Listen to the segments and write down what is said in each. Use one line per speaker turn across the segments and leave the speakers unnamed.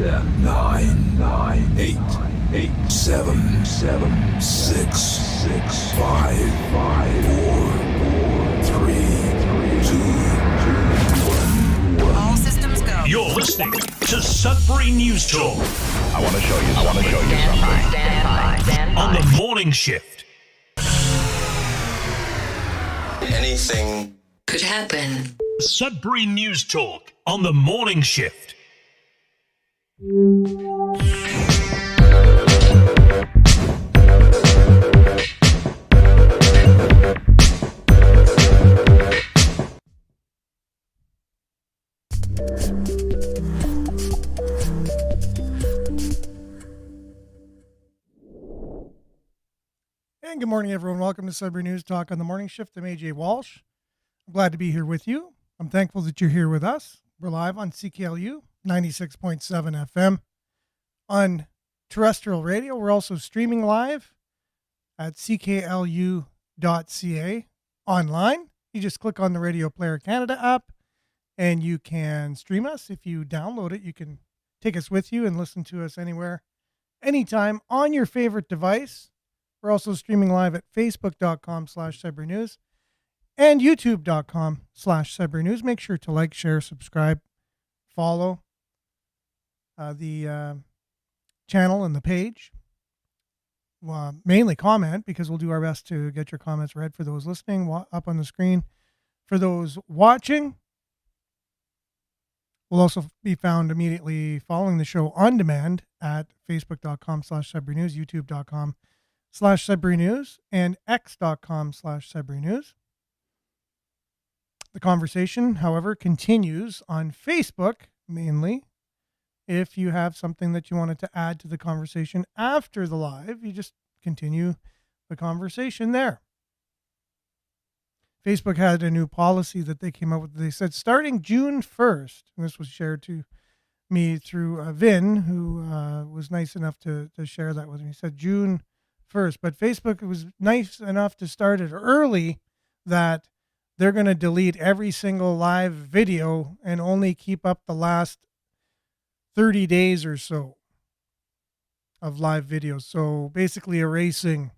9, 8, 7, 6, 5, 4, 3, 2, 1.
All systems go.
You're listening to Sudbury News Talk.
I want to show you something.
Stand by.
On the morning shift.
Anything
Could happen.
Sudbury News Talk on the morning shift.
And good morning, everyone. Welcome to Sudbury News Talk on the morning shift. I'm AJ Walsh. I'm glad to be here with you. I'm thankful that you're here with us. We're live on CKLU 96.7 FM on terrestrial radio. We're also streaming live at cklu.ca online. You just click on the Radio Player Canada app and you can stream us. If you download it, you can take us with you and listen to us anywhere, anytime on your favorite device. We're also streaming live at facebook.com/Sudbury News and youtube.com/Sudbury News. Make sure to like, share, subscribe, follow the channel and the page. Mainly comment, because we'll do our best to get your comments read for those listening, up on the screen for those watching. We'll also be found immediately following the show on demand at facebook.com/Sudbury News, youtube.com/Sudbury News, and x.com/Sudbury News. The conversation, however, continues on Facebook mainly. If you have something that you wanted to add to the conversation after the live, you just continue the conversation there. Facebook had a new policy that they came up with. They said starting June 1st, and this was shared to me through Vin, who was nice enough to share that with me. He said June 1st, but Facebook was nice enough to start it early that they're going to delete every single live video and only keep up the last 30 days or so of live videos. So basically erasing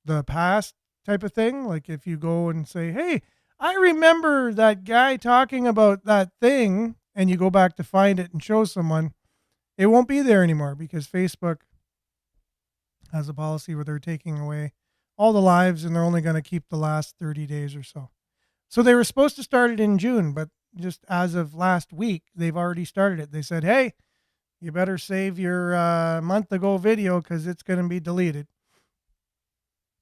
the past type of thing. Like if you go and say, hey, I remember that guy talking about that thing, and you go back to find it and show someone, it won't be there anymore, because Facebook has a policy where they're taking away all the lives and they're only going to keep the last 30 days or so. So they were supposed to start it in June, but just as of last week, they've already started it. They said, hey, you better save your month ago video because it's going to be deleted.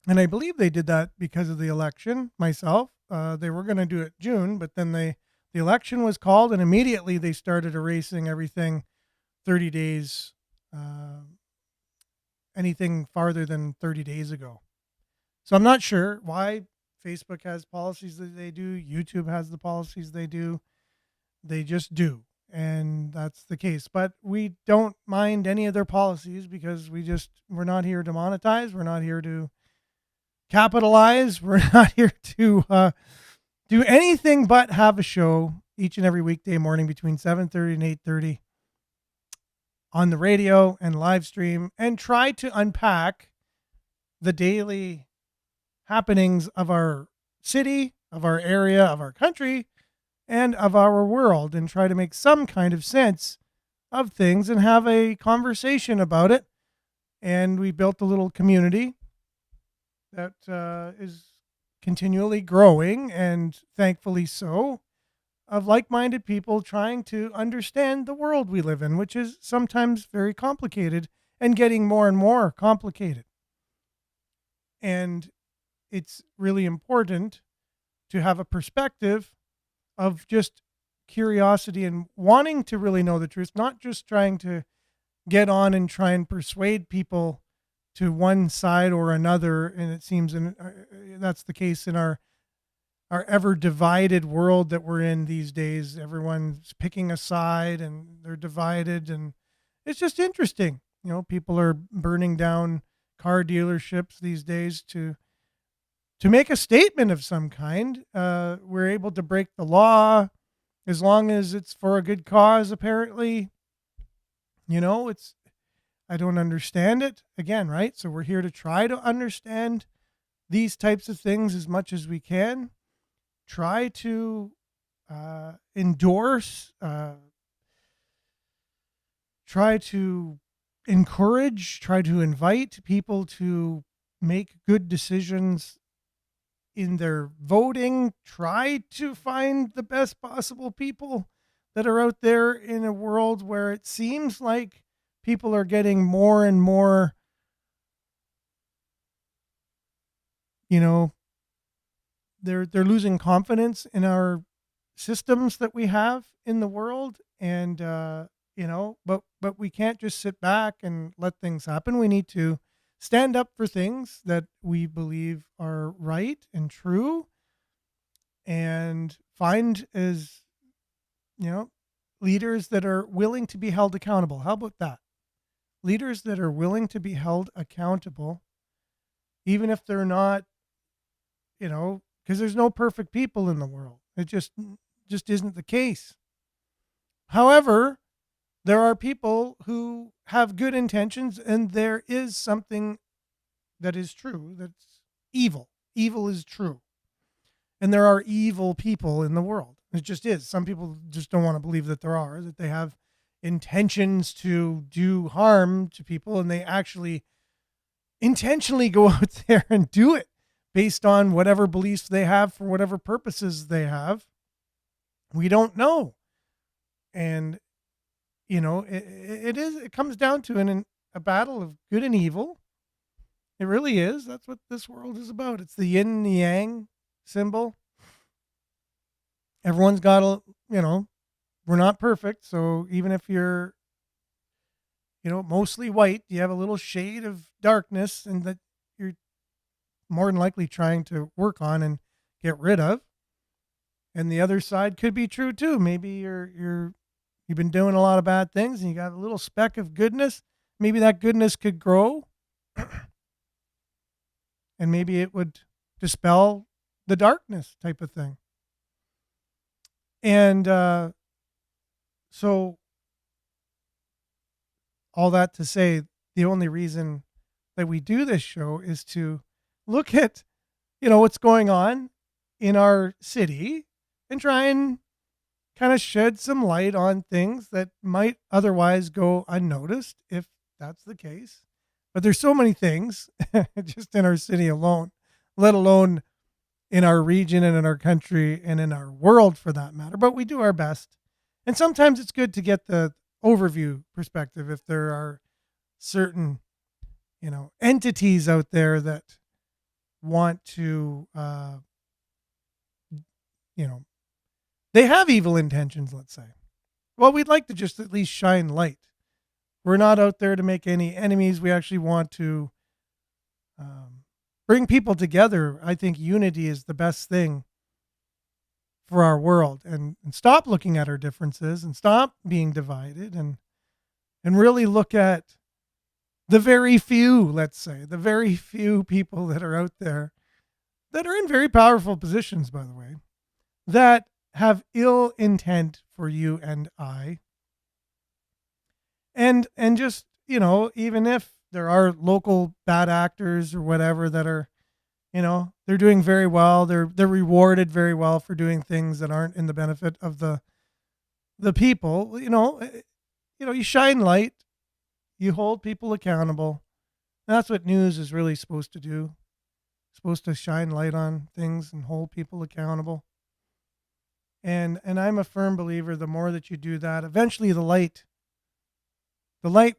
And I believe they did that because of the election myself. They were going to do it June, but then the election was called and immediately they started erasing everything 30 days, anything farther than 30 days ago. So I'm not sure why Facebook has policies that they do. YouTube has the policies they do. They just do. And that's the case. But we don't mind any of their policies because we're not here to monetize. We're not here to capitalize. We're not here to do anything but have a show each and every weekday morning between 7:30 and 8:30 on the radio and live stream, and try to unpack the daily happenings of our city, of our area, of our country, and of our world, and try to make some kind of sense of things and have a conversation about it. And we built a little community that is continually growing, and thankfully so, of like-minded people trying to understand the world we live in, which is sometimes very complicated and getting more and more complicated. And it's really important to have a perspective of just curiosity and wanting to really know the truth, not just trying to get on and try and persuade people to one side or another. And it seems that's the case in our ever divided world that we're in these days. Everyone's picking a side and they're divided, and it's just interesting. You know, people are burning down car dealerships these days to make a statement of some kind. We're able to break the law as long as it's for a good cause, apparently. I don't understand it again, right? So we're here to try to understand these types of things as much as we can. Try to endorse, try to encourage, try to invite people to make good decisions in their voting. Try to find the best possible people that are out there in a world where it seems like people are getting more and more, you know, they're losing confidence in our systems that we have in the world. And but we can't just sit back and let things happen. We need to stand up for things that we believe are right and true, and find, as you know, leaders that are willing to be held accountable. How about that? Leaders that are willing to be held accountable, even if they're not, because there's no perfect people in the world. It just isn't the case. However, there are people who have good intentions, and there is something that is true that's evil. Evil is true. And there are evil people in the world. It just is. Some people just don't want to believe that there are, that they have intentions to do harm to people, and they actually intentionally go out there and do it based on whatever beliefs they have for whatever purposes they have. We don't know. And, it comes down to a battle of good and evil. It really is. That's what this world is about. It's the yin and the yang symbol. Everyone's got we're not perfect. So even if you're, mostly white, you have a little shade of darkness, and that you're more than likely trying to work on and get rid of. And the other side could be true too. Maybe you've been doing a lot of bad things and you got a little speck of goodness. Maybe that goodness could grow, and maybe it would dispel the darkness type of thing. And so all that to say, the only reason that we do this show is to look at, what's going on in our city and try and kind of shed some light on things that might otherwise go unnoticed, if that's the case. But there's so many things just in our city alone, let alone in our region and in our country and in our world for that matter. But we do our best. And sometimes it's good to get the overview perspective if there are certain, entities out there that want to, they have evil intentions, let's say. Well, we'd like to just at least shine light. We're not out there to make any enemies. We actually want to bring people together. I think unity is the best thing for our world, and stop looking at our differences and stop being divided, and really look at the very few, let's say, the very few people that are out there that are in very powerful positions, by the way, that have ill intent for you and I. And just, even if there are local bad actors or whatever that are, they're doing very well, they're rewarded very well for doing things that aren't in the benefit of the people, you shine light, you hold people accountable. That's what news is really supposed to do. It's supposed to shine light on things and hold people accountable. And I'm a firm believer, the more that you do that, eventually the light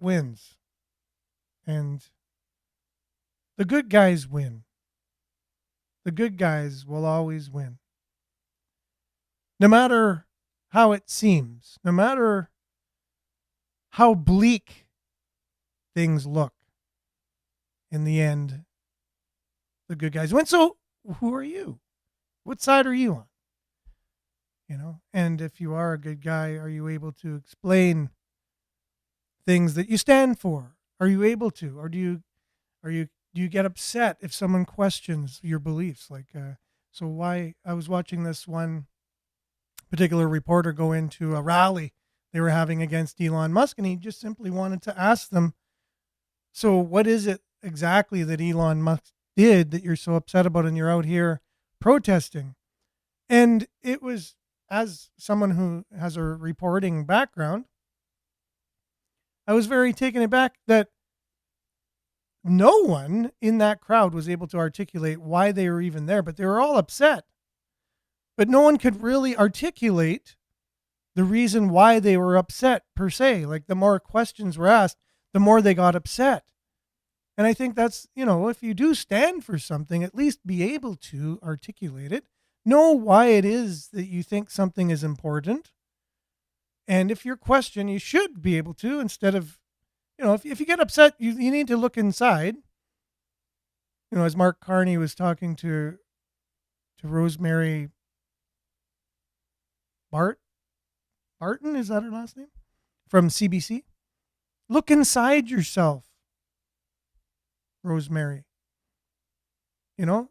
wins. And the good guys win. The good guys will always win. No matter how it seems, no matter how bleak things look, in the end, the good guys win. So who are you? What side are you on? And if you are a good guy, are you able to explain things that you stand for? Are you able to, or do you get upset if someone questions your beliefs? So why I was watching this one particular reporter go into a rally. they were having against Elon Musk, and he just simply wanted to ask them, so what is it exactly that Elon Musk did that you're so upset about and you're out here protesting? And it was, as someone who has a reporting background, I was very taken aback that no one in that crowd was able to articulate why they were even there, but they were all upset. But no one could really articulate the reason why they were upset per se. Like, the more questions were asked, the more they got upset. And I think that's, if you do stand for something, at least be able to articulate it, know why it is that you think something is important. And if you're questioned, you should be able to, instead of, if you get upset, you need to look inside. As Mark Carney was talking to Rosemary Barton, is that her last name? From CBC. Look inside yourself, Rosemary.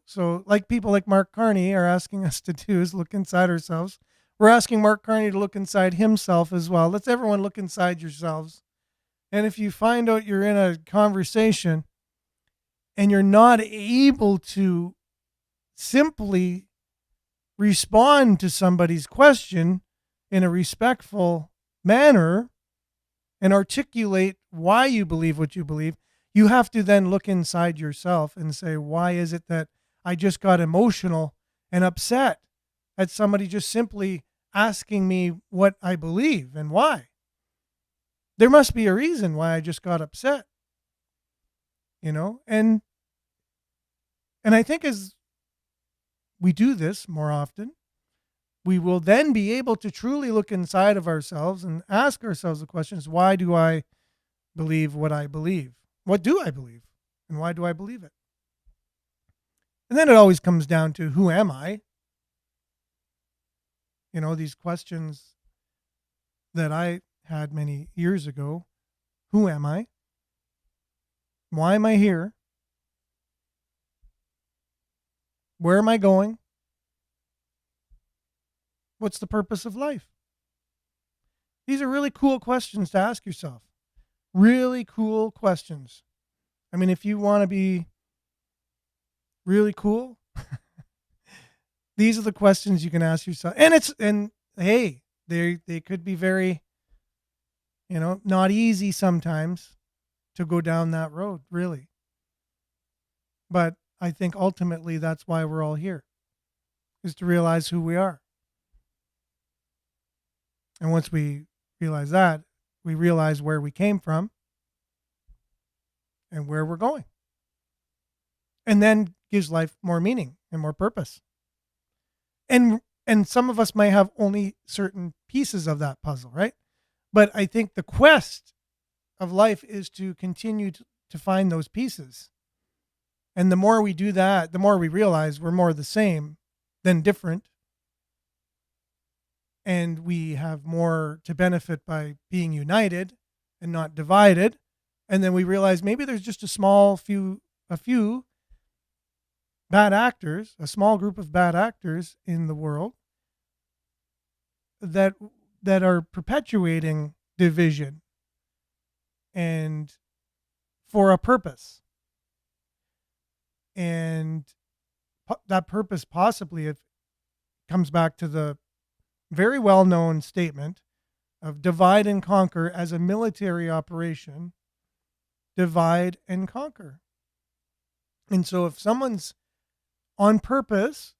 So like people like Mark Carney are asking us to do is look inside ourselves. We're asking Mark Carney to look inside himself as well. Let's everyone look inside yourselves. And if you find out you're in a conversation and you're not able to simply respond to somebody's question in a respectful manner and articulate why you believe what you believe, you have to then look inside yourself and say, why is it that I just got emotional and upset at somebody just simply asking me what I believe and why? There must be a reason why I just got upset, and I think as we do this more often, we will then be able to truly look inside of ourselves and ask ourselves the questions, why do I believe what I believe? What do I believe? And why do I believe it? And then it always comes down to, who am I? These questions that I had many years ago. Who am I? Why am I here? Where am I going? What's the purpose of life? These are really cool questions to ask yourself. Really cool questions. I mean, if you want to be really cool, these are the questions you can ask yourself. And hey, they could be very, not easy sometimes to go down that road, really. But I think ultimately that's why we're all here, is to realize who we are. And once we realize that, we realize where we came from and where we're going. And then gives life more meaning and more purpose. And some of us might have only certain pieces of that puzzle, right? But I think the quest of life is to continue to find those pieces. And the more we do that, the more we realize we're more the same than different. And we have more to benefit by being united and not divided. And then we realize maybe there's just a few bad actors, a small group of bad actors in the world that are perpetuating division and for a purpose. And that purpose possibly, it comes back to the very well-known statement of divide and conquer as a military operation. Divide and conquer. And so if someone's on purpose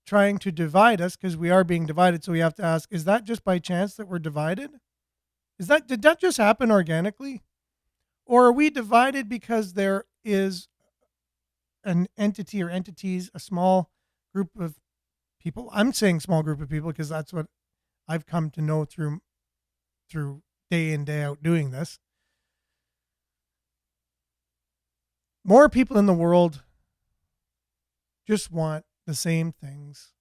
trying to divide us, because we are being divided, so we have to ask, is that just by chance that we're divided? Did that just happen organically? Or are we divided because there is an entity or entities, a small group of people? I'm saying small group of people because that's what I've come to know through day in, day out doing this. More people in the world just want the same things,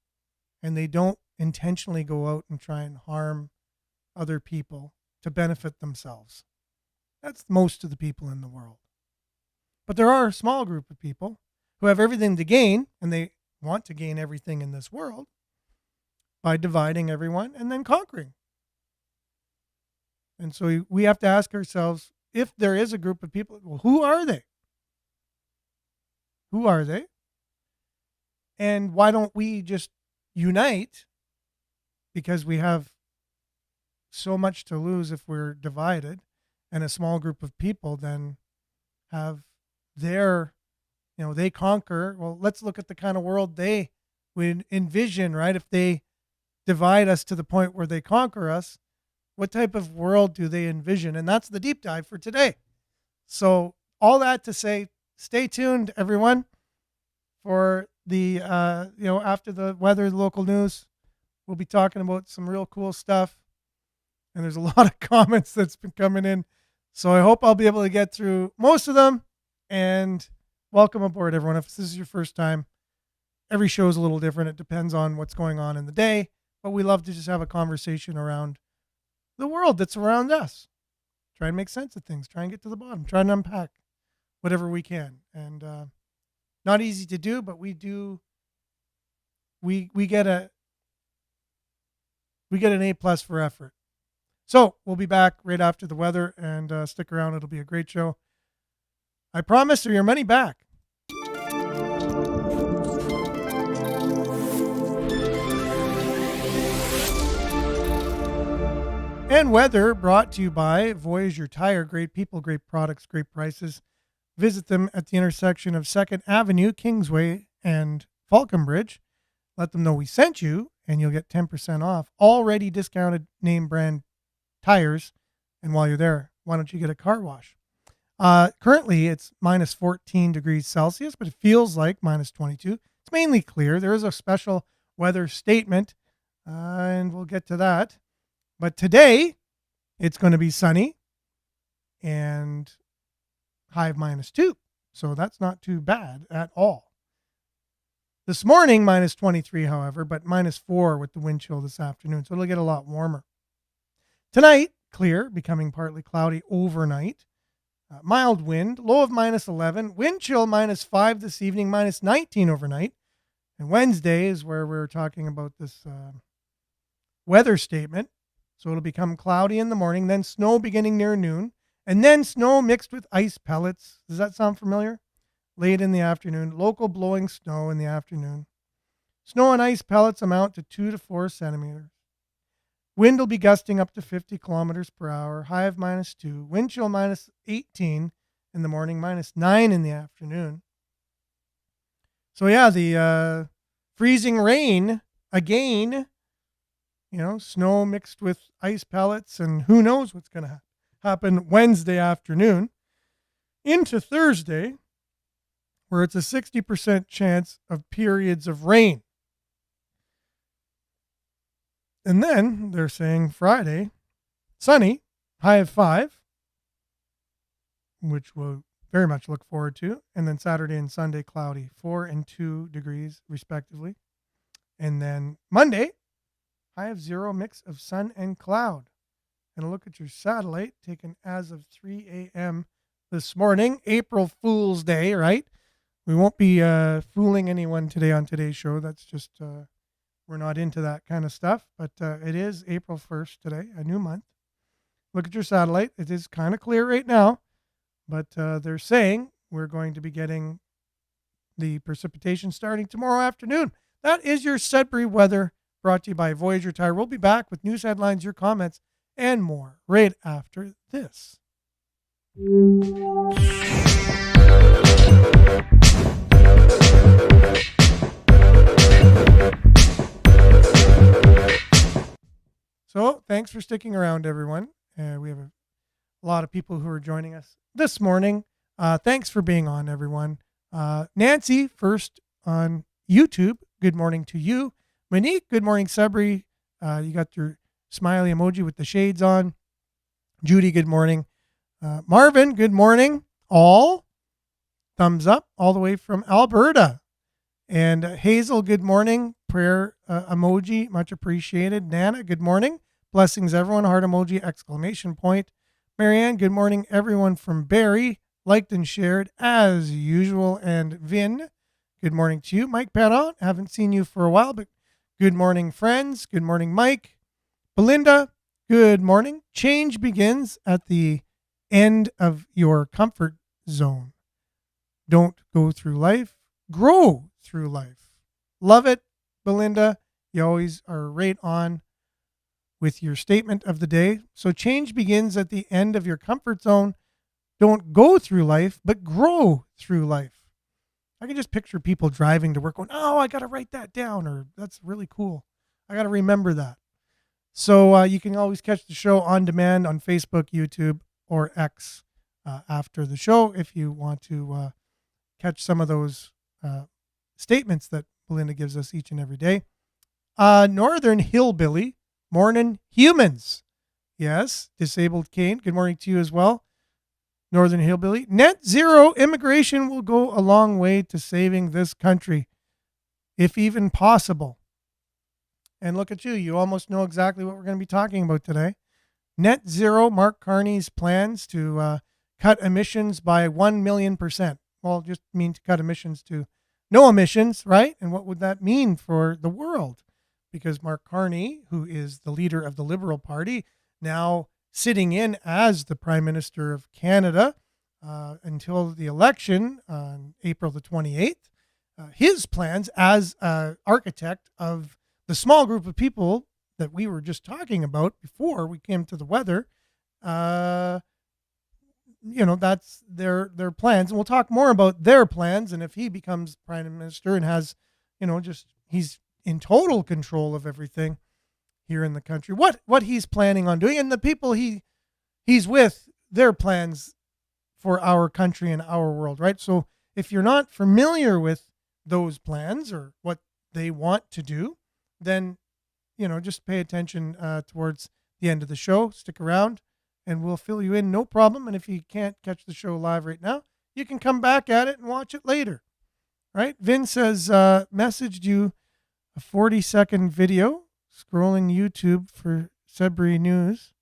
and they don't intentionally go out and try and harm other people to benefit themselves. That's most of the people in the world. But there are a small group of people who have everything to gain, and they want to gain everything in this world by dividing everyone and then conquering. And so we have to ask ourselves, if there is a group of people, well, who are they? Who are they? And why don't we just unite? Because we have so much to lose if we're divided, and a small group of people then have their, they conquer. Well, let's look at the kind of world they would envision, right? If they divide us to the point where they conquer us, what type of world do they envision? And that's the deep dive for today. So all that to say, stay tuned, everyone, for the, after the weather, the local news. We'll be talking about some real cool stuff. And there's a lot of comments that's been coming in. So I hope I'll be able to get through most of them. And welcome aboard, everyone. If this is your first time, every show is a little different. It depends on what's going on in the day. But we love to just have a conversation around the world that's around us. Try and make sense of things. Try and get to the bottom. Try and unpack whatever we can. And not easy to do, but we do. We get an A+ for effort. So we'll be back right after the weather, and stick around. It'll be a great show. I promise, or your money back. And weather brought to you by Voyager Tire. Great people, great products, great prices. Visit them at the intersection of 2nd Avenue, Kingsway, and Falconbridge. Let them know we sent you, and you'll get 10% off already discounted name brand tires. And while you're there, why don't you get a car wash? Currently, it's minus 14 degrees Celsius, but it feels like minus 22. It's mainly clear. There is a special weather statement, and we'll get to that. But today, it's going to be sunny and high of minus 2. So that's not too bad at all. This morning, minus 23, however, but minus 4 with the wind chill this afternoon. So it'll get a lot warmer. Tonight, clear, becoming partly cloudy overnight. Mild wind, low of minus 11. Wind chill minus 5 this evening, minus 19 overnight. And Wednesday is where we're talking about this weather statement. So it'll become cloudy in the morning, then snow beginning near noon, and then snow mixed with ice pellets. Does that sound familiar? Late in the afternoon, local blowing snow in the afternoon. Snow and ice pellets amount to 2 to 4 centimeters. Wind will be gusting up to 50 kilometers per hour, high of minus 2. Wind chill minus 18 in the morning, minus 9 in the afternoon. So yeah, the freezing rain again. Snow mixed with ice pellets, and who knows what's going to happen Wednesday afternoon into Thursday, where it's a 60% chance of periods of rain. And then they're saying Friday, sunny, high of 5, which we'll very much look forward to. And then Saturday and Sunday, cloudy, 4 and 2 degrees respectively. And then Monday, high of 0, mix of sun and cloud. And a look at your satellite taken as of 3 a.m. this morning, April Fool's Day, right? We won't be fooling anyone today on today's show. That's just, we're not into that kind of stuff. But it is April 1st today, a new month. Look at your satellite. It is kind of clear right now. But they're saying we're going to be getting the precipitation starting tomorrow afternoon. That is your Sudbury weather, brought to you by Voyager Tire. We'll be back with news headlines, your comments, and more right after this. So thanks for sticking around, everyone. We have a lot of people who are joining us this morning. Thanks for being on, everyone. Nancy, first on YouTube, good morning to you. Monique, good morning, Sudbury. You got your smiley emoji with the shades on. Judy, good morning. Marvin, good morning. All thumbs up all the way from Alberta. And Hazel, good morning. Prayer emoji, much appreciated. Nana, good morning. Blessings, everyone. Heart emoji, exclamation point. Marianne, good morning, everyone from Barrie. Liked and shared as usual. And Vin, good morning to you. Mike Padon, haven't seen you for a while, but good morning, friends. Good morning, Mike. Belinda, Good morning. Change begins at the end of your comfort zone. Don't go through life, grow through life. Love it, Belinda. You always are right on with your statement of the day. So change begins at the end of your comfort zone. Don't go through life, but grow through life. I can just picture people driving to work going, oh, I got to write that down, or that's really cool. I got to remember that. So you can always catch the show on demand on Facebook, YouTube, or X after the show if you want to catch some of those statements that Belinda gives us each and every day. Northern Hillbilly, morning humans. Yes, Disabled Kane, good morning to you as well. Northern Hillbilly, net zero immigration will go a long way to saving this country, if even possible. And look at you, you almost know exactly what we're going to be talking about today. Net zero, Mark Carney's plans to cut emissions by 1 million %. Well, just mean to cut emissions to no emissions, right? And what would that mean for the world? Because Mark Carney, who is the leader of the Liberal Party, now sitting in as the Prime Minister of Canada until the election on April the 28th, his plans as architect of the small group of people that we were just talking about before we came to the weather, that's their plans. And we'll talk more about their plans. And if he becomes Prime Minister and has, he's in total control of everything here in the country, what he's planning on doing, and the people he's with, their plans for our country and our world, right? So if you're not familiar with those plans or what they want to do, then, just pay attention towards the end of the show. Stick around and we'll fill you in, no problem. And if you can't catch the show live right now, you can come back at it and watch it later, right? Vin says, messaged you a 40-second video, scrolling YouTube for Sudbury News.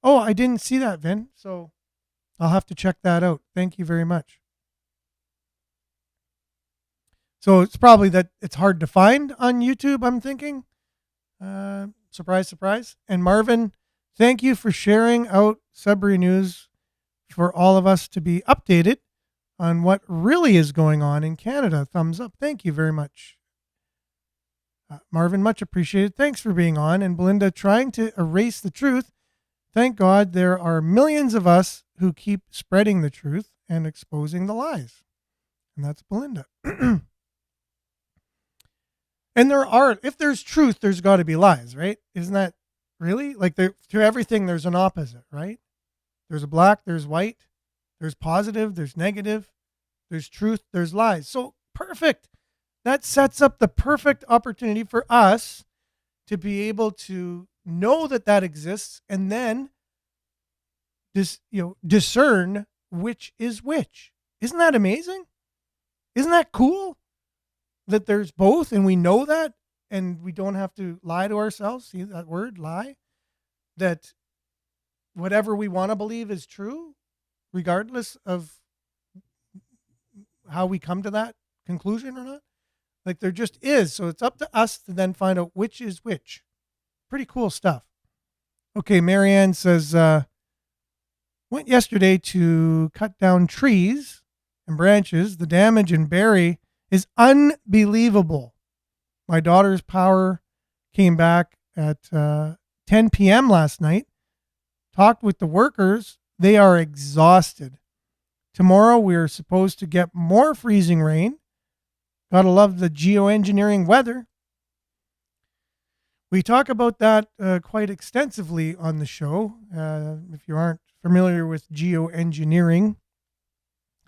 Oh, I didn't see that, Vin, so I'll have to check that out. Thank you very much. So it's probably that it's hard to find on YouTube, I'm thinking. Surprise, surprise. And Marvin, thank you for sharing out Sudbury News for all of us to be updated on what really is going on in Canada. Thumbs up. Thank you very much. Marvin, much appreciated. Thanks for being on. And Belinda, trying to erase the truth. Thank God there are millions of us who keep spreading the truth and exposing the lies. And that's Belinda. And if there's truth, there's got to be lies, right? Isn't that really? Like to everything, there's an opposite, right? There's a black, there's white, there's positive, there's negative, there's truth, there's lies. So perfect. That sets up the perfect opportunity for us to be able to know that exists and then discern which is which. Isn't that amazing? Isn't that cool? That there's both and we know that and we don't have to lie to ourselves. See that word, lie? That whatever we want to believe is true, regardless of how we come to that conclusion or not. Like there just is. So it's up to us to then find out which is which. Pretty cool stuff. Okay, Marianne says, went yesterday to cut down trees and branches. The damage in Barrie is unbelievable. My daughter's power came back at 10 p.m. last night. Talked with the workers. They are exhausted. Tomorrow we're supposed to get more freezing rain. Gotta love the geoengineering weather. We talk about that quite extensively on the show. If you aren't familiar with geoengineering,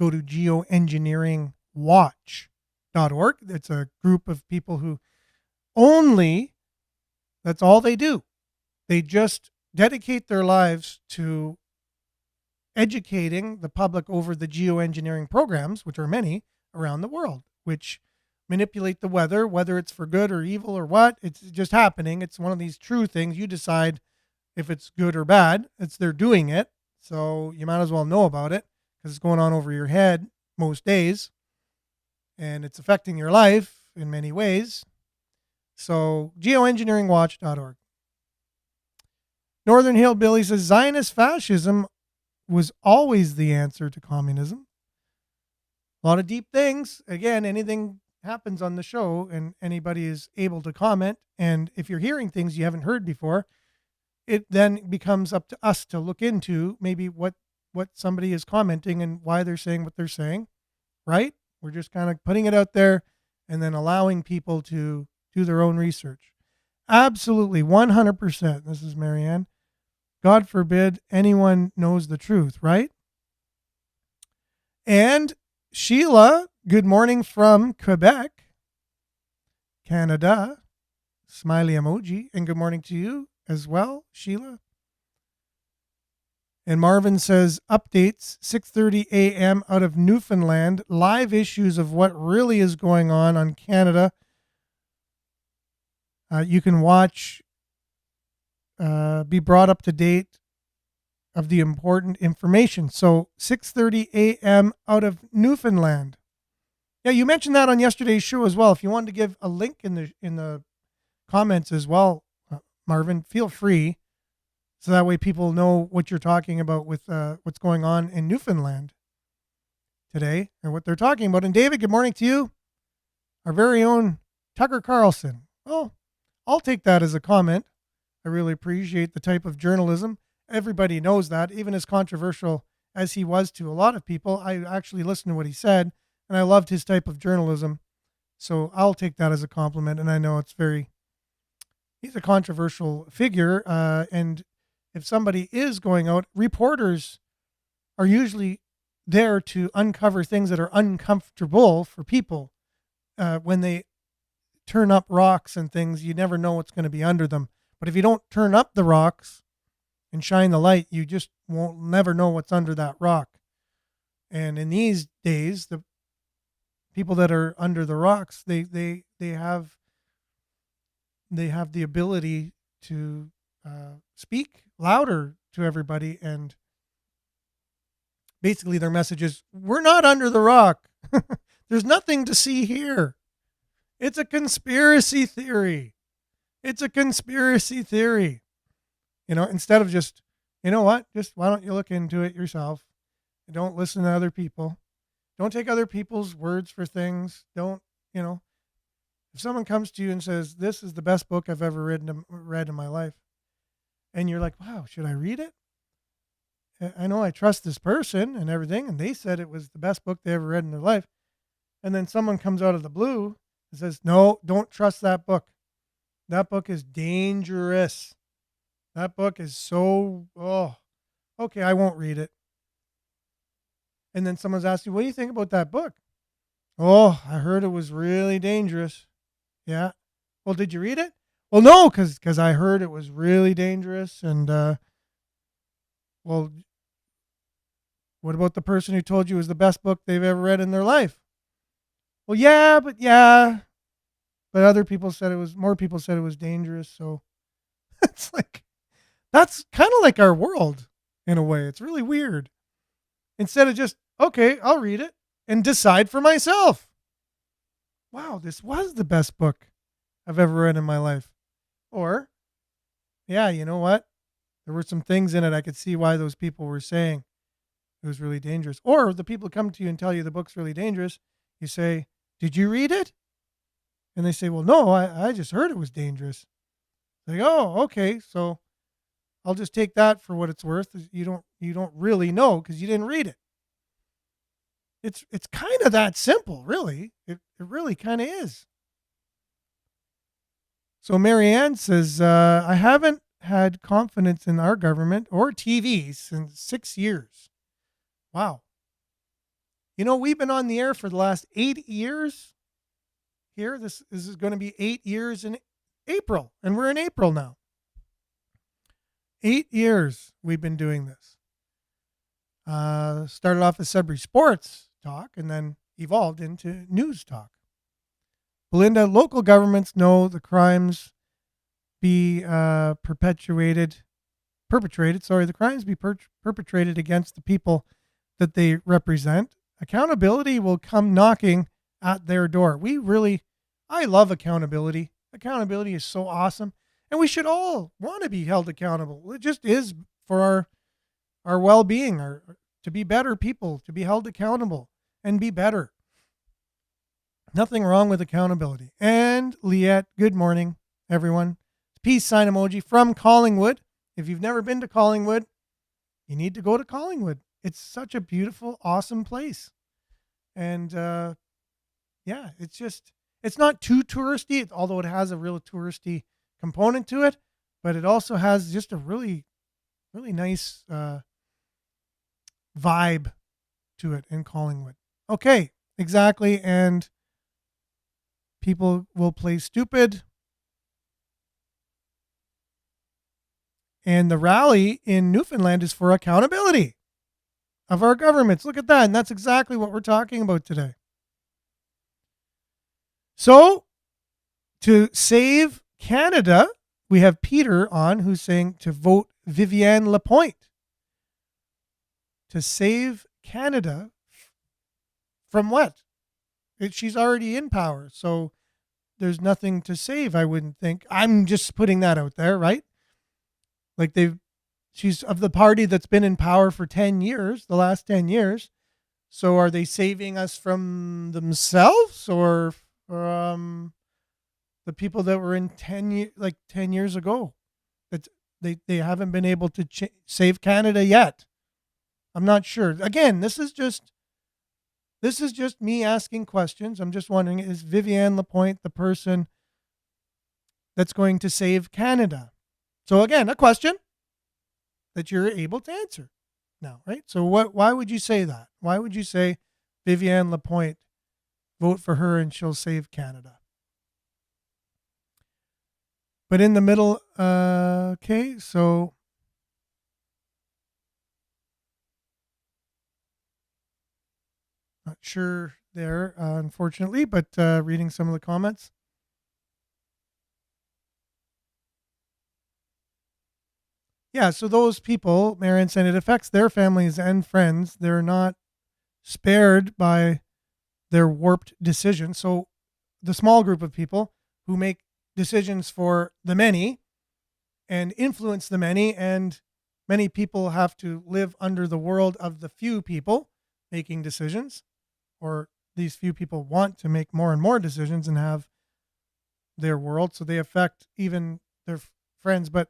go to geoengineeringwatch.org. It's a group of people who that's all they do. They just dedicate their lives to educating the public over the geoengineering programs, which are many around the world, which manipulate the weather, whether it's for good or evil or what. It's just happening. It's one of these true things. You decide if it's good or bad. They're doing it. So you might as well know about it because it's going on over your head most days. And it's affecting your life in many ways. So geoengineeringwatch.org. Northern Hillbilly says Zionist fascism was always the answer to communism. A lot of deep things. Again, anything happens on the show and anybody is able to comment. And if you're hearing things you haven't heard before, it then becomes up to us to look into maybe what somebody is commenting and why they're saying what they're saying, right? We're just kind of putting it out there and then allowing people to do their own research. Absolutely, 100%. This is Marianne. God forbid anyone knows the truth, right? And Sheila, good morning from Quebec, Canada. Smiley emoji. And good morning to you as well, Sheila. And Marvin says, updates, 6:30 a.m. out of Newfoundland. Live issues of what really is going on Canada. You can watch, be brought up to date of the important information. So 6:30 a.m. out of Newfoundland. Yeah, you mentioned that on yesterday's show as well. If you wanted to give a link in the comments as well, Marvin, feel free. So that way people know what you're talking about with what's going on in Newfoundland today and what they're talking about. And David, good morning to you. Our very own Tucker Carlson. Oh, I'll take that as a comment. I really appreciate the type of journalism. Everybody knows that, even as controversial as he was to a lot of people. I actually listened to what he said, and I loved his type of journalism. So I'll take that as a compliment. And I know he's a controversial figure. And if somebody is going out, reporters are usually there to uncover things that are uncomfortable for people. When they turn up rocks and things, you never know what's going to be under them. But if you don't turn up the rocks and shine the light, you just won't never know what's under that rock. And in these days, the people that are under the rocks, they have the ability to speak louder to everybody, and basically their message is, we're not under the rock. There's nothing to see here. It's a conspiracy theory. It's a conspiracy theory. Instead of just, you know what, just why don't you look into it yourself? Don't listen to other people. Don't take other people's words for things. Don't, if someone comes to you and says, this is the best book I've ever read in my life, and you're like, wow, should I read it? I know I trust this person and everything, and they said it was the best book they ever read in their life. And then someone comes out of the blue and says, no, don't trust that book. That book is dangerous. That book is okay, I won't read it. And then someone's asked you, what do you think about that book? Oh, I heard it was really dangerous. Yeah. Well, did you read it? Well, no, because I heard it was really dangerous. And, well, what about the person who told you it was the best book they've ever read in their life? Well, yeah. But other people said more people said it was dangerous. So it's like, that's kind of like our world in a way. It's really weird. Instead of just, okay, I'll read it and decide for myself. Wow, this was the best book I've ever read in my life. Or, yeah, you know what? There were some things in it I could see why those people were saying it was really dangerous. Or the people come to you and tell you the book's really dangerous. You say, did you read it? And they say, well, no, I just heard it was dangerous. Like, oh, okay, so I'll just take that for what it's worth. You don't really know because you didn't read it. It's kind of that simple, really. It really kind of is. So Marianne says, I haven't had confidence in our government or TV since 6 years. Wow. We've been on the air for the last 8 years here. This is going to be 8 years in April, and we're in April now. 8 years we've been doing this. Started off as Sudbury Sports Talk and then evolved into News Talk. Belinda, local governments know the crimes be perpetrated, against the people that they represent. Accountability will come knocking at their door. I love accountability. Accountability is so awesome. And we should all want to be held accountable. It just is for our well-being, to be better people, to be held accountable and be better. Nothing wrong with accountability. And Liette, good morning, everyone. Peace sign emoji from Collingwood. If you've never been to Collingwood, you need to go to Collingwood. It's such a beautiful, awesome place. And yeah, it's not too touristy, although it has a real touristy component to it, but it also has just a really, really nice vibe to it in Collingwood. Okay, exactly. And people will play stupid. And the rally in Newfoundland is for accountability of our governments. Look at that. And that's exactly what we're talking about today. So, to save Canada, we have Peter on who's saying to vote Vivienne Lapointe. To save Canada from what? She's already in power. So, there's nothing to save, I wouldn't think. I'm just putting that out there, right? Like she's of the party that's been in power for 10 years, the last 10 years. So are they saving us from themselves or from the people that were in 10 years ago? That they haven't been able to save Canada yet. I'm not sure. Again, this is just me asking questions. I'm just wondering, is Vivienne Lapointe the person that's going to save Canada? So again, a question that you're able to answer now, right? So why would you say that? Why would you say Vivienne Lapointe, vote for her and she'll save Canada? But in the middle, okay, so not sure there, unfortunately, but reading some of the comments. Yeah, so those people, Marion said, it affects their families and friends. They're not spared by their warped decisions. So the small group of people who make decisions for the many and influence the many, and many people have to live under the world of the few people making decisions, or these few people want to make more and more decisions and have their world, so they affect even their friends. But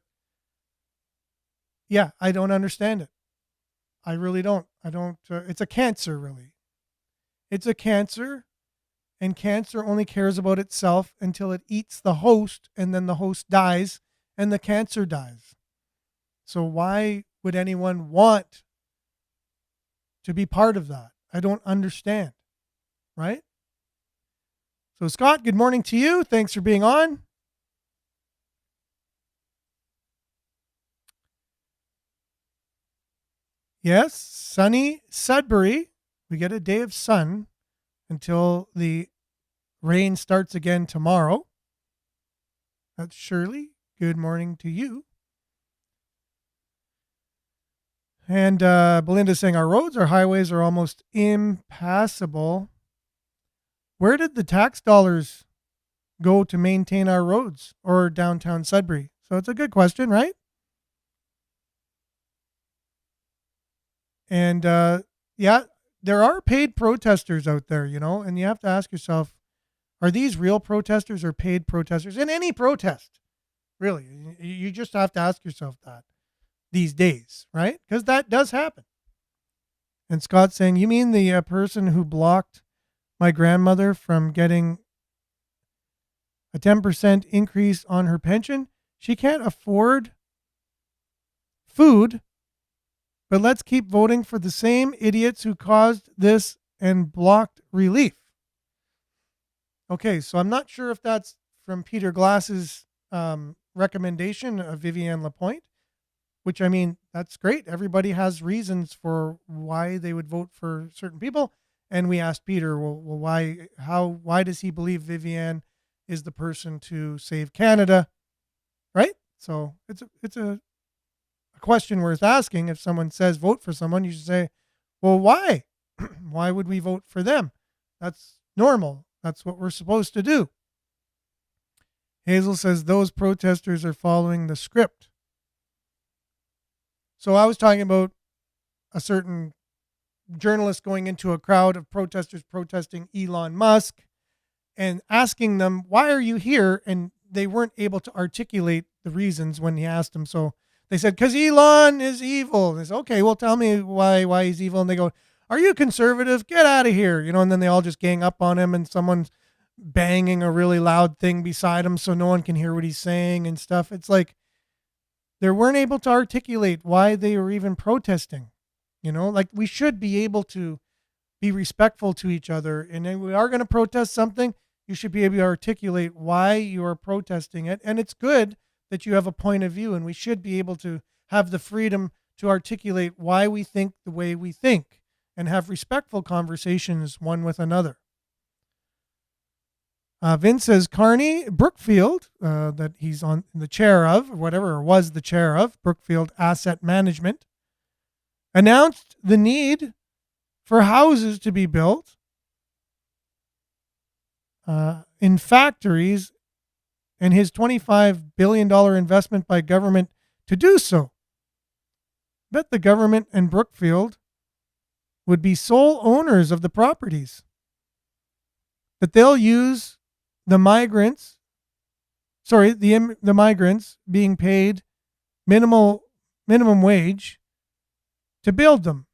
yeah, I don't understand it. I really don't. It's a cancer, really. It's a cancer, and cancer only cares about itself until it eats the host, and then the host dies, and the cancer dies. So why would anyone want to be part of that? I don't understand, right? So Scott, good morning to you. Thanks for being on. Yes, sunny Sudbury. We get a day of sun until the rain starts again tomorrow. That's Shirley. Good morning to you. And Belinda's saying our roads, our highways are almost impassable. Where did the tax dollars go to maintain our roads or downtown Sudbury? So it's a good question, right? And yeah, there are paid protesters out there, and you have to ask yourself, are these real protesters or paid protesters? In any protest, really, you just have to ask yourself that these days, right? Because that does happen. And Scott's saying, you mean the person who blocked my grandmother from getting a 10% increase on her pension? She can't afford food. But let's keep voting for the same idiots who caused this and blocked relief. Okay, so I'm not sure if that's from Peter Glass's recommendation of Vivienne Lapointe, which, I mean, that's great. Everybody has reasons for why they would vote for certain people. And we asked Peter, well, why does he believe Vivienne is the person to save Canada? Right? So it's a question worth asking. If someone says vote for someone, you should say, well, why? Why would we vote for them? That's normal. That's what we're supposed to do. Hazel says those protesters are following the script. So I was talking about a certain journalist going into a crowd of protesters protesting Elon Musk and asking them, why are you here? And they weren't able to articulate the reasons when he asked them. So they said, because Elon is evil. And they said, okay, well, tell me why he's evil. And they go, are you conservative? Get out of here. And then they all just gang up on him, and someone's banging a really loud thing beside him so no one can hear what he's saying and stuff. It's like they weren't able to articulate why they were even protesting. Like we should be able to be respectful to each other. And if we are going to protest something, you should be able to articulate why you are protesting it. And it's good that you have a point of view, and we should be able to have the freedom to articulate why we think the way we think and have respectful conversations one with another. Vince says Carney Brookfield, that he's on the chair of, or whatever, or was the chair of, Brookfield Asset Management, announced the need for houses to be built in factories, and his $25 billion investment by government to do so. Bet the government and Brookfield would be sole owners of the properties. That they'll use the migrants being paid minimum wage to build them.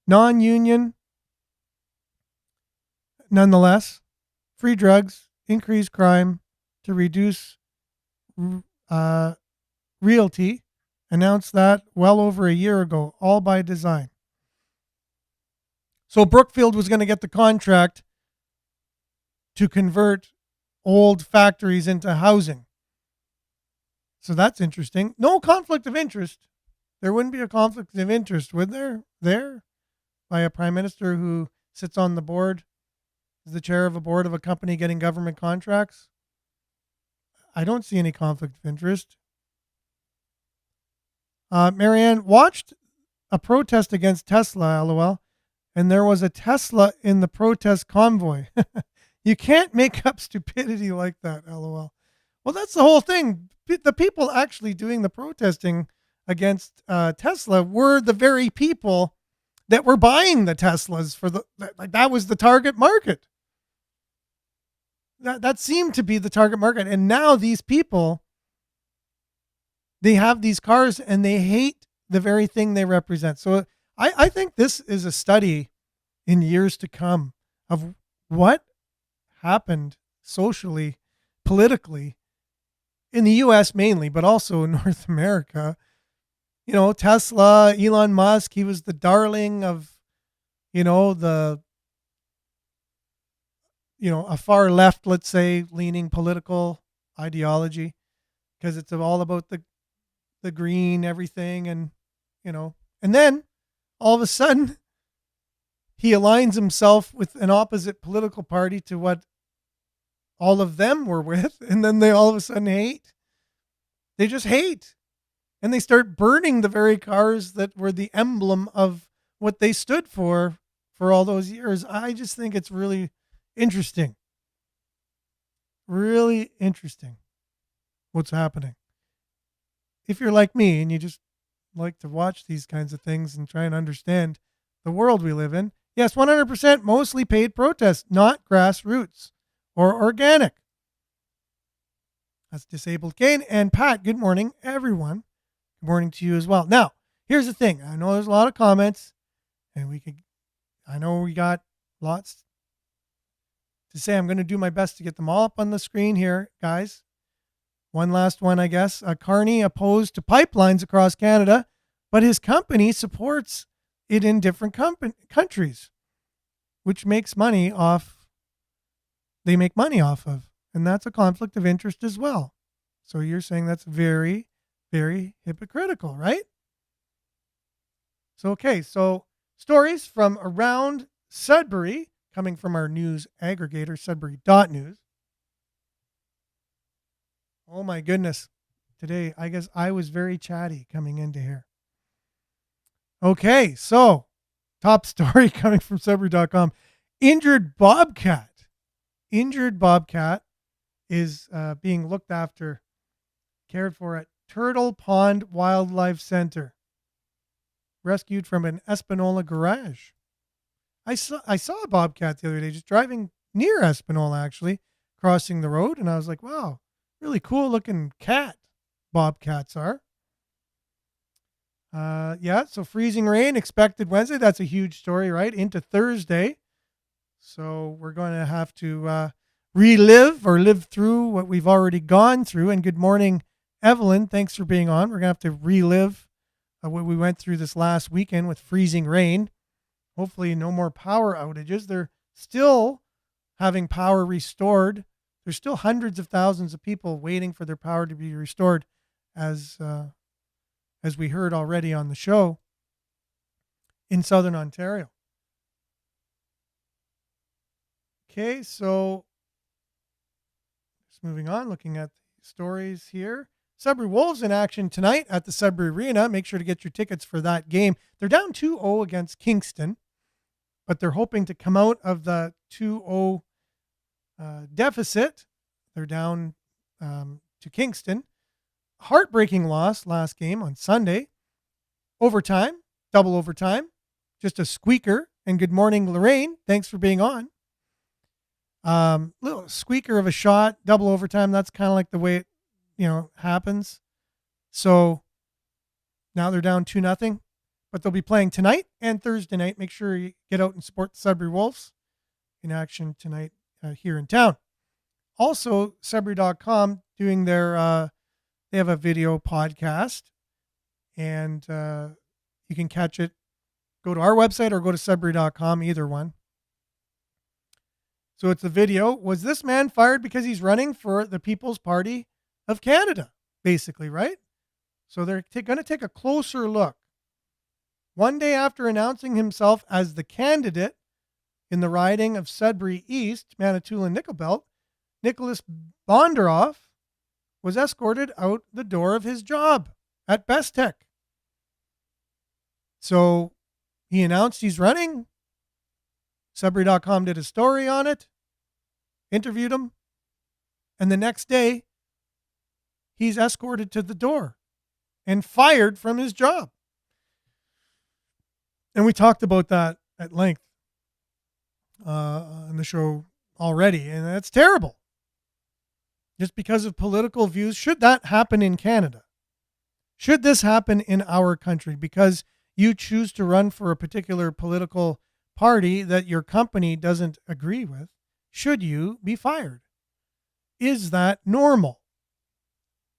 Non-union, nonetheless. Free drugs, increased crime to reduce realty. Announced that well over a year ago, all by design. So Brookfield was going to get the contract to convert old factories into housing. So that's interesting. No conflict of interest. There wouldn't be a conflict of interest, would there? By a prime minister who sits on the board, is the chair of a board of a company getting government contracts? I don't see any conflict of interest. Marianne watched a protest against Tesla, LOL, and there was a Tesla in the protest convoy. You can't make up stupidity like that, LOL. Well, that's the whole thing. The people actually doing the protesting against Tesla were the very people that were buying the Teslas that was the target market. That seemed to be the target market. And now these people, they have these cars and they hate the very thing they represent. So I think this is a study in years to come of what happened socially, politically, in the U.S. mainly, but also in North America. Tesla, Elon Musk, he was the darling of, a far left, let's say, leaning political ideology, because it's all about the green everything. And then all of a sudden he aligns himself with an opposite political party to what all of them were with. And then they all of a sudden hate. They just hate. And they start burning the very cars that were the emblem of what they stood for all those years. I just think it's really interesting. Really interesting what's happening. If you're like me and you just like to watch these kinds of things and try and understand the world we live in, yes, 100% mostly paid protests, not grassroots or organic. That's Disabled Kane. And Pat, good morning, everyone. Good morning to you as well. Now, here's the thing. I know there's a lot of comments, and I know we got lots to say. I'm going to do my best to get them all up on the screen here, guys. One last one, I guess. Carney opposed to pipelines across Canada, but his company supports it in different countries, which makes money off. They make money off of, and that's a conflict of interest as well. So you're saying that's very, very hypocritical, right? So stories from around Sudbury, coming from our news aggregator, Sudbury.news. Oh my goodness. Today, I guess I was very chatty coming into here. Okay, so top story coming from Sudbury.com. Injured bobcat is being looked after, cared for at Turtle Pond Wildlife Center. Rescued from an Espanola garage. I saw a bobcat the other day just driving near Espanola, actually, crossing the road, and I was like, wow, really cool looking cat bobcats are. So freezing rain expected Wednesday. That's a huge story, right? Into Thursday. So we're going to have to relive or live through what we've already gone through. And good morning, Evelyn. Thanks for being on. We're going to have to relive what we went through this last weekend with freezing rain. Hopefully no more power outages. They're still having power restored. There's still hundreds of thousands of people waiting for their power to be restored, as we heard already on the show, in Southern Ontario. Okay, so just moving on, looking at the stories here. Sudbury Wolves in action tonight at the Sudbury Arena. Make sure to get your tickets for that game. They're down 2-0 against Kingston, but they're hoping to come out of the 2-0 deficit. They're down to Kingston. Heartbreaking loss last game on Sunday. Overtime, double overtime, just a squeaker. And good morning, Lorraine. Thanks for being on. Little squeaker of a shot, double overtime. That's kind of like the way it, happens. So now they're down 2-0, but they'll be playing tonight and Thursday night. Make sure you get out and support the Sudbury Wolves in action tonight here in town. Also, Sudbury.com doing their, they have a video podcast, and you can catch it. Go to our website or go to Sudbury.com, either one. So it's a video. Was this man fired because he's running for the People's Party of Canada, basically, right? So they're going to take a closer look. One day after announcing himself as the candidate in the riding of Sudbury East, Manitoulin Nickel Belt, Nicholas Bondaroff was escorted out the door of his job at Best Tech. So he announced he's running. Sudbury.com did a story on it, interviewed him, and the next day, he's escorted to the door and fired from his job. And we talked about that at length on the show already, and that's terrible. Just because of political views. Should that happen in Canada? Should this happen in our country because you choose to run for a particular political party that your company doesn't agree with? Should you be fired? Is that normal?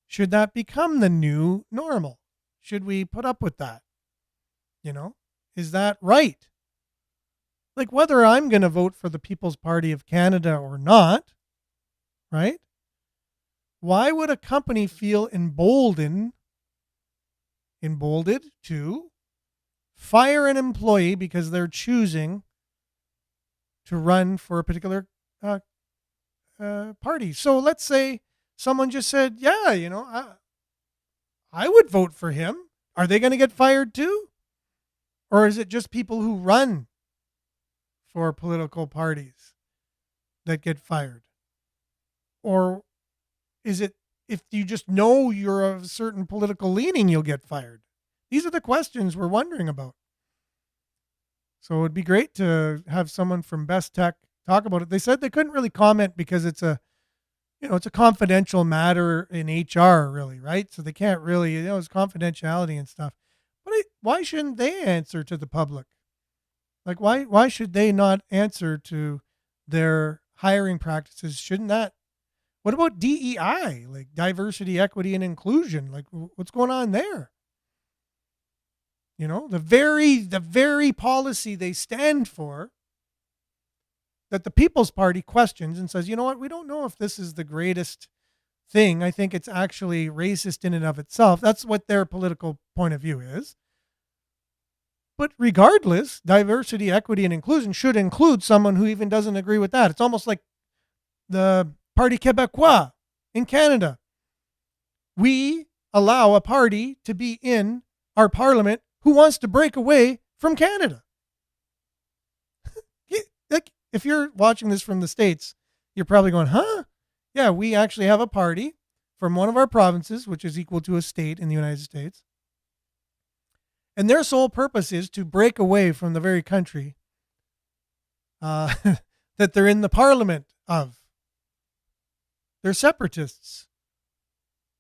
Should that become the new normal? Should we put up with that? Is that right? Like whether I'm going to vote for the People's Party of Canada or not, right? Why would a company feel emboldened to fire an employee because they're choosing to run for a particular party? So let's say someone just said, yeah, I would vote for him. Are they going to get fired too? Or is it just people who run for political parties that get fired? Or is it if you just know you're of a certain political leaning, you'll get fired? These are the questions we're wondering about. So it'd be great to have someone from Best Tech talk about it. They said they couldn't really comment because it's a confidential matter in HR, really, right? So they can't really, it's confidentiality and stuff. But why shouldn't they answer to the public? Like, why should they not answer to their hiring practices? Shouldn't that? What about DEI, like diversity, equity, and inclusion? Like, what's going on there? The very policy they stand for, that the People's Party questions and says, you know what, we don't know if this is the greatest thing. I think it's actually racist in and of itself. That's what their political point of view is. But regardless, diversity, equity, and inclusion should include someone who even doesn't agree with that. It's almost like the Parti Québécois in Canada. We allow a party to be in our parliament who wants to break away from Canada. Like, if you're watching this from the States, you're probably going, huh? yeah, we actually have a party from one of our provinces, which is equal to a state in the United States. And their sole purpose is to break away from the very country that they're in the parliament of. They're separatists.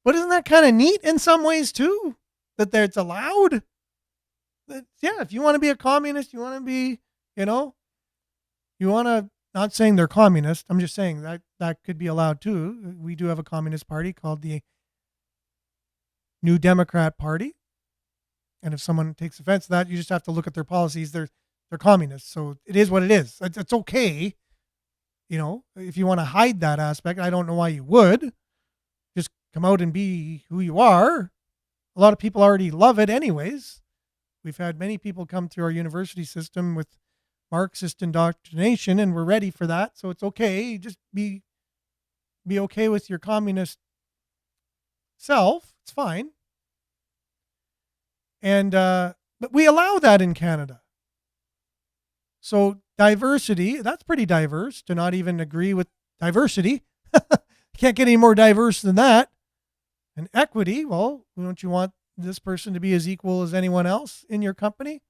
But isn't that kind of neat in some ways too? That it's allowed? That, yeah, if you want to be a communist, you want to be, you want to, not saying they're communist. I'm just saying that could be allowed too. We do have a communist party called the New Democrat Party. And if someone takes offense to that, you just have to look at their policies. They're communists. So it is what it is. It's okay. If you want to hide that aspect, I don't know why you would. Just come out and be who you are. A lot of people already love it anyways. We've had many people come through our university system with Marxist indoctrination, and we're ready for that. So it's okay. Just be okay with your communist self. It's fine. And but we allow that in Canada. So diversity, that's pretty diverse to not even agree with diversity. Can't get any more diverse than that. And equity, well, don't you want this person to be as equal as anyone else in your company?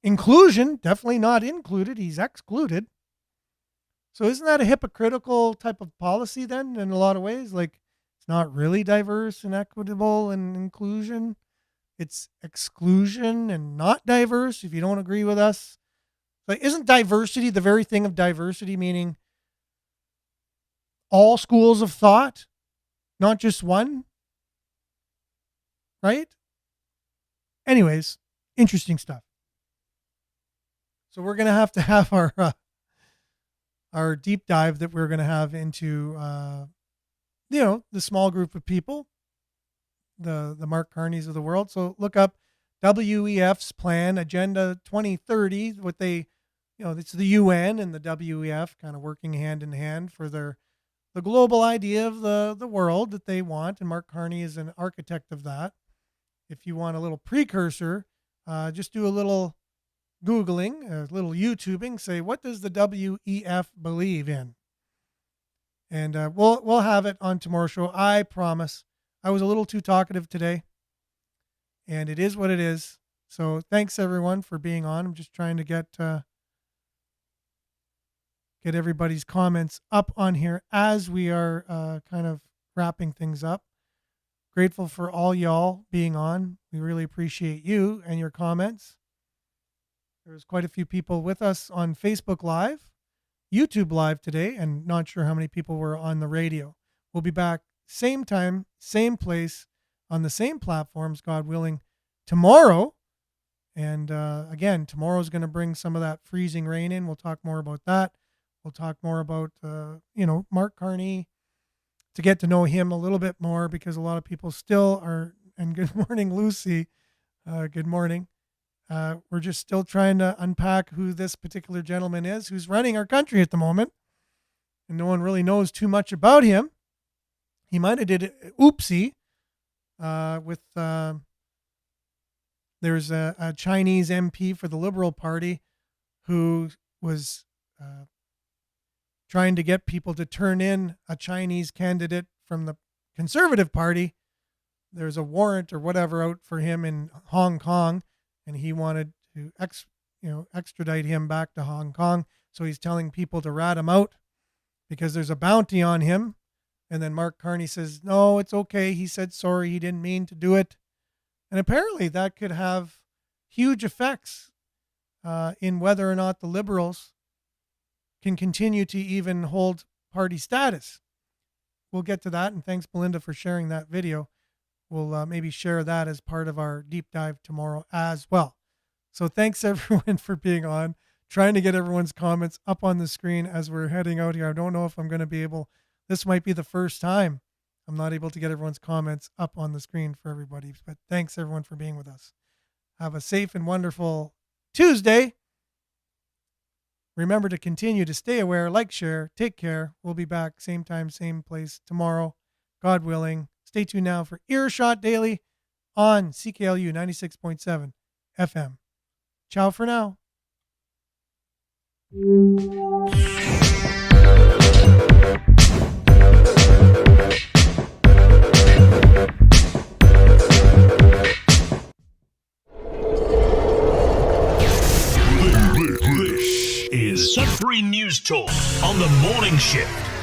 Inclusion, definitely not included. He's excluded. So isn't that a hypocritical type of policy then in a lot of ways? Like it's not really diverse and equitable and inclusion. It's exclusion and not diverse if you don't agree with us. Like, isn't diversity the very thing of diversity, meaning all schools of thought, not just one? Right? Anyways, interesting stuff. So we're going to have our deep dive that we're going to have into, the small group of people, the Mark Carneys of the world. So look up WEF's plan, Agenda 2030, what they, it's the UN and the WEF kind of working hand in hand for the global idea of the world that they want. And Mark Carney is an architect of that. If you want a little precursor, just do a little Googling, a little YouTubing, say, what does the WEF believe in? And we'll have it on tomorrow's show. I promise. I was a little too talkative today, and it is what it is. So thanks everyone for being on. I'm just trying to get everybody's comments up on here as we are kind of wrapping things up. Grateful for all y'all being on. We really appreciate you and your comments. There's quite a few people with us on Facebook Live, YouTube Live today, and not sure how many people were on the radio. We'll be back same time, same place, on the same platforms, God willing, tomorrow. And again, tomorrow is going to bring some of that freezing rain in. We'll talk more about that. We'll talk more about, Mark Carney, to get to know him a little bit more, because a lot of people still are, and good morning, Lucy. Good morning. We're just still trying to unpack who this particular gentleman is, who's running our country at the moment. And no one really knows too much about him. He might have did it oopsie with there's a Chinese MP for the Liberal Party who was trying to get people to turn in a Chinese candidate from the Conservative Party. There's a warrant or whatever out for him in Hong Kong, and he wanted to extradite him back to Hong Kong. So he's telling people to rat him out because there's a bounty on him. And then Mark Carney says, no, it's okay. He said sorry. He didn't mean to do it. And apparently that could have huge effects in whether or not the Liberals can continue to even hold party status. We'll get to that. And thanks, Belinda, for sharing that video. We'll maybe share that as part of our deep dive tomorrow as well. So thanks, everyone, for being on. Trying to get everyone's comments up on the screen as we're heading out here. I don't know if I'm going to be able. This might be the first time I'm not able to get everyone's comments up on the screen for everybody. But thanks, everyone, for being with us. Have a safe and wonderful Tuesday. Remember to continue to stay aware, like, share, take care. We'll be back same time, same place tomorrow, God willing. Stay tuned now for Earshot Daily on CKLU 96.7 FM. Ciao for now.
Sudbury News Talk on the morning shift.